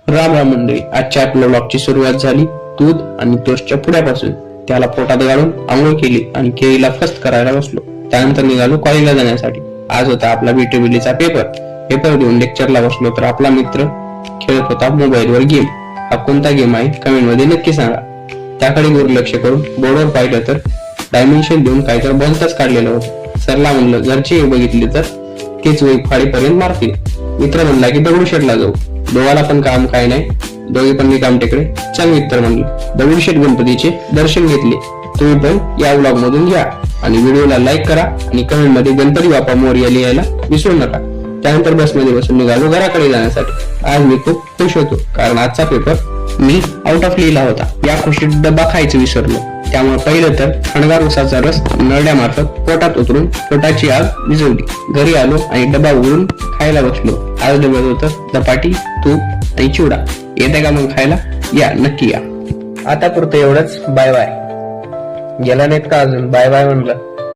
राम राम मंडळी, आजच्या आपल्या ब्लॉगची सुरुवात झाली दूध आणि टोस्टच्या पुड्यापासून. त्याला पोटात घालून आंघोळ केली आणि केळीला फस्त करायला बसलो. त्यानंतर निघालो कॉलेजला जाण्यासाठी. आज होता आपला बीटीबीलीचा पेपर देऊन लेक्चरला बसलो तर आपला मित्र खेळत होता मोबाईलवर गेम. हा कोणता गेम आहे कमेंट मध्ये नक्की सांगा. त्याकडे दुर्लक्ष करून बोर्डवर पाहिलं तर डायमेन्शन देऊन काहीतरी बंदच काढलेलं होतं. सरला म्हणलं घरचे बघितले तर तेच वही फाळीपर्यंत मारतील. मित्र म्हणला की दगडूशेठला जाऊ. दोघाला पण काम काय नाही, दोघे पण निकाम टेकडे. चल मित्र म्हणलं. दगडूशेठ गणपतीचे दर्शन घेतले. तुम्ही पण या व्लॉग मधून घ्या आणि व्हिडिओला लाईक करा आणि कमेंट मध्ये गणपती बाप्पा मोरया लिहायला विसरू नका. त्यानंतर बसमध्ये बसून निघालो घराकडे जाण्यासाठी. आज मी खूप खुश होतो कारण आजचा पेपर मी आउट ऑफ लिहिला होता. या खुशीत डबा खायचं विसरलो. त्यामुळे पहिलं तर थंडगार उसाचा रस नरड्यामार्फत पोटात उतरून पोटाची आग विझवली. घरी आलो आणि डबा उघडून खायला बसलो. आज डब्यात होतं धपाटी, तूप आणि चिवडा. येते का मग खायला? या, नक्की या. आता पुरतं एवढंच. Bye bye. गेला नाहीत का अजून? बाय बाय म्हणलं.